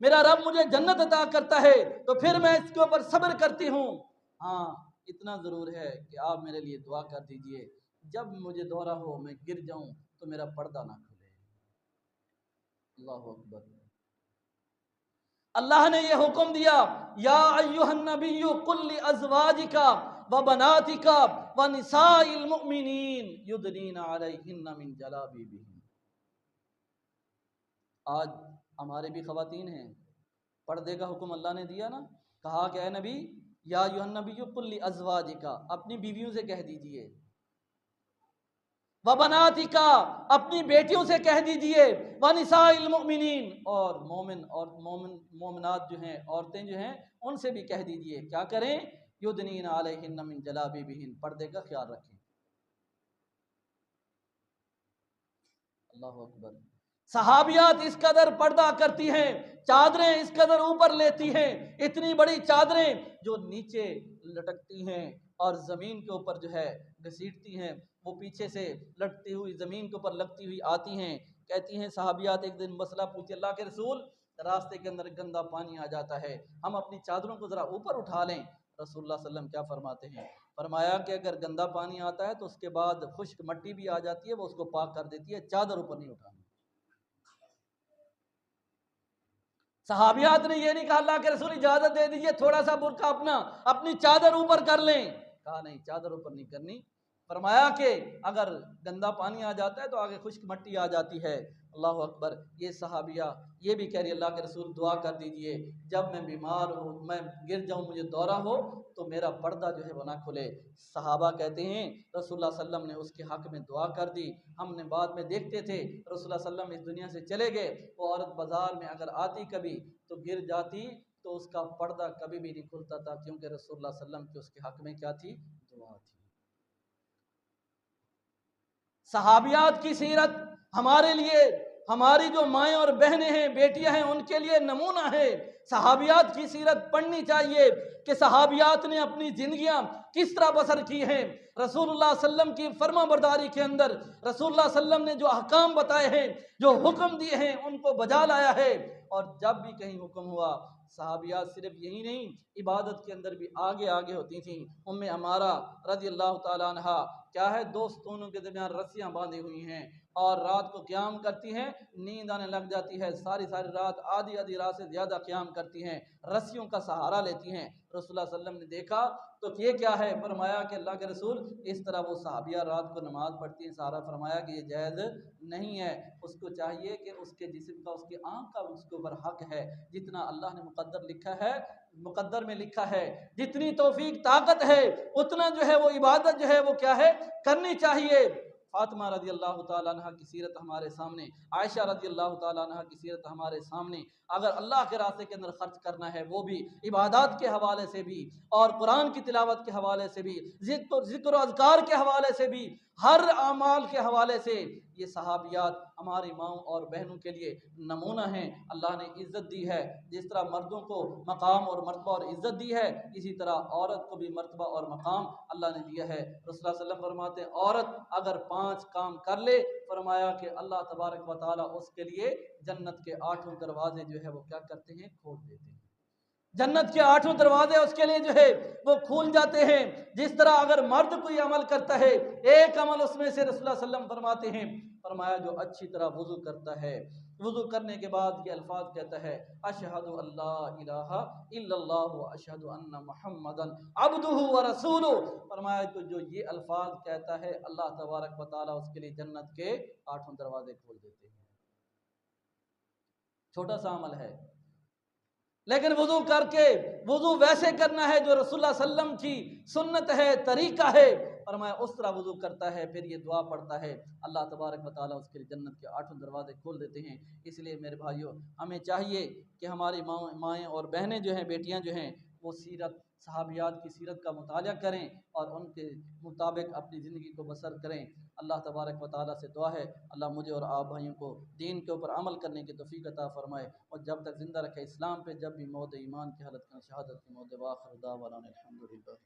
میرا رب مجھے جنت عطا کرتا ہے تو پھر میں اس کے اوپر صبر کرتی ہوں۔ ہاں اتنا ضرور ہے کہ آپ میرے لیے دعا کر دیجئے، جب مجھے دورہ ہو میں گر جاؤں تو میرا پردہ نہ کھلے۔ اللہ اکبر۔ اللہ نے یہ حکم دیا، یا ایھا النبی قل لازواجک وبناتک ونساء المؤمنین یدنین علیہن من جلابیبہن۔ آج ہمارے بھی خواتین ہیں، پردے کا حکم اللہ نے دیا نا، کہا کہ اے نبی، یا ایھا النبی قل لازواجک، اپنی بیویوں سے کہہ دیجئے، وبناتک، اپنی بیٹیوں سے کہہ دیجئے، ونساء المؤمنین، اور مومنات جو ہیں، عورتیں جو ہیں ان سے بھی کہہ دیجئے کیا کریں، یدنین علیہن من جلابیبہن، پردے کا خیال رکھیں۔ اللہ اکبر۔ صحابیات اس قدر پردہ کرتی ہیں، چادریں اس قدر اوپر لیتی ہیں، اتنی بڑی چادریں جو نیچے لٹکتی ہیں اور زمین کے اوپر جو ہے گھسیٹتی ہیں، وہ پیچھے سے لٹتی ہوئی زمین کے اوپر لگتی ہوئی آتی ہیں۔ کہتی ہیں صحابیات، ایک دن مسئلہ پوچھے، اللہ کے رسول راستے کے اندر گندا پانی آ جاتا ہے، ہم اپنی چادروں کو ذرا اوپر اٹھا لیں۔ رسول اللہ صلی اللہ علیہ وسلم کیا فرماتے ہیں؟ فرمایا کہ اگر گندا پانی آتا ہے تو اس کے بعد خشک مٹی بھی آ جاتی ہے، وہ اس کو پاک کر دیتی ہے، چادر اوپر نہیں اٹھانی۔ صحابیات نے یہ نہیں کہا اللہ کے رسول اجازت دے دیجئے تھوڑا سا برقع اپنی چادر اوپر کر لیں، کہا نہیں، چادر اوپر نہیں کرنی۔ فرمایا کہ اگر گندا پانی آ جاتا ہے تو آگے خشک مٹی آ جاتی ہے۔ اللہ اکبر۔ یہ صحابیہ یہ بھی کہہ رہی اللہ کے رسول دعا کر دیجئے، جب میں بیمار ہوں، میں گر جاؤں، مجھے دورہ ہو تو میرا پردہ جو ہے وہ نہ کھلے۔ صحابہ کہتے ہیں رسول اللہ صلی اللہ علیہ وسلم نے اس کے حق میں دعا کر دی۔ ہم نے بعد میں دیکھتے تھے رسول اللہ صلی اللہ علیہ وسلم اس دنیا سے چلے گئے، وہ عورت بازار میں اگر آتی کبھی تو گر جاتی تو اس کا پردہ کبھی بھی نہیں کھلتا تھا، کیونکہ رسول اللہ صلی اللہ علیہ وسلم کی اس کے حق میں کیا تھی؟ دعا تھی۔ صحابیات کی سیرت ہمارے لیے، ہماری جو مائیں اور بہنیں ہیں، بیٹیاں ہیں، ان کے لیے نمونہ ہے۔ صحابیات کی سیرت پڑھنی چاہیے کہ صحابیات نے اپنی زندگیاں کس طرح بسر کی ہیں۔ رسول اللہ صلی اللہ علیہ وسلم کی فرما برداری کے اندر رسول اللہ صلی اللہ علیہ وسلم نے جو احکام بتائے ہیں، جو حکم دیے ہیں، ان کو بجا لایا ہے۔ اور جب بھی کہیں حکم ہوا، صحابیات صرف یہی نہیں، عبادت کے اندر بھی آگے آگے ہوتی تھیں۔ ام عمارہ رضی اللہ تعالیٰ عنہا کیا ہے، دو ستونوں کے درمیان رسیاں باندھی ہوئی ہیں اور رات کو قیام کرتی ہیں، نیند آنے لگ جاتی ہے، ساری ساری رات، آدھی آدھی رات سے زیادہ قیام کرتی ہیں، رسیوں کا سہارا لیتی ہیں۔ رسول اللہ صلی اللہ علیہ وسلم نے دیکھا تو یہ کیا ہے؟ فرمایا کہ اللہ کے رسول اس طرح وہ صحابیہ رات کو نماز پڑھتی ہیں سہارا، فرمایا کہ یہ جائز نہیں ہے، اس کو چاہیے کہ اس کے جسم کا، اس کی آنکھ کا اس کے اوپر حق ہے، جتنا اللہ نے مقدر میں لکھا ہے، جتنی توفیق طاقت ہے اتنا جو ہے وہ عبادت جو ہے وہ کیا ہے؟ کرنی چاہیے۔ فاطمہ رضی اللہ تعالیٰ عنہ کی سیرت ہمارے سامنے، عائشہ رضی اللہ تعالیٰ عنہ کی سیرت ہمارے سامنے۔ اگر اللہ کے راستے کے اندر خرچ کرنا ہے، وہ بھی عبادات کے حوالے سے بھی اور قرآن کی تلاوت کے حوالے سے بھی، ذکر و اذکار کے حوالے سے بھی، ہر اعمال کے حوالے سے یہ صحابیات ہماری ماؤں اور بہنوں کے لیے نمونہ ہیں۔ اللہ نے عزت دی ہے، جس طرح مردوں کو مقام اور مرتبہ اور عزت دی ہے، اسی طرح عورت کو بھی مرتبہ اور مقام اللہ نے دیا ہے۔ رسول اللہ صلی اللہ علیہ وسلم فرماتے ہیں عورت اگر 5 کام کر لے، فرمایا کہ اللہ تبارک و تعالیٰ اس کے لیے جنت کے 8 دروازے جو ہے وہ کیا کرتے ہیں؟ کھول دیتے ہیں۔ جنت کے 8 دروازے اس کے لیے جو ہے وہ کھول جاتے ہیں۔ جس طرح اگر مرد کوئی عمل کرتا ہے، ایک عمل اس میں سے رسول اللہ صلی اللہ علیہ وسلم فرماتے ہیں، فرمایا جو اچھی طرح وضو کرتا ہے، وضو کرنے کے بعد یہ الفاظ کہتا ہے، اشہد ان لا الہ الا اللہ و اشہد ان محمدا عبدہ و رسولہ، فرمایا کہ جو یہ الفاظ کہتا ہے اللہ تبارک و تعالیٰ اس کے لیے جنت کے 8 دروازے کھول دیتے ہیں۔ چھوٹا سا عمل ہے، لیکن وضو کر کے، وضو ویسے کرنا ہے جو رسول اللہ صلی اللہ علیہ وسلم کی سنت ہے، طریقہ ہے، فرمایا اس طرح وضو کرتا ہے، پھر یہ دعا پڑھتا ہے، اللہ تبارک و تعالیٰ اس کے لیے جنت کے 8 دروازے کھول دیتے ہیں۔ اس لیے میرے بھائیوں، ہمیں چاہیے کہ ہماری مائیں اور بہنیں جو ہیں، بیٹیاں جو ہیں، وہ سیرت، صحابیات کی سیرت کا مطالعہ کریں اور ان کے مطابق اپنی زندگی کو بسر کریں۔ اللہ تبارک و تعالیٰ سے دعا ہے اللہ مجھے اور آپ بھائیوں کو دین کے اوپر عمل کرنے کی توفیق عطا فرمائے، اور جب تک زندہ رکھے اسلام پہ، جب بھی موت ایمان کی حالت میں، شہادت کی موت، وآخر دعوانا الحمدللہ۔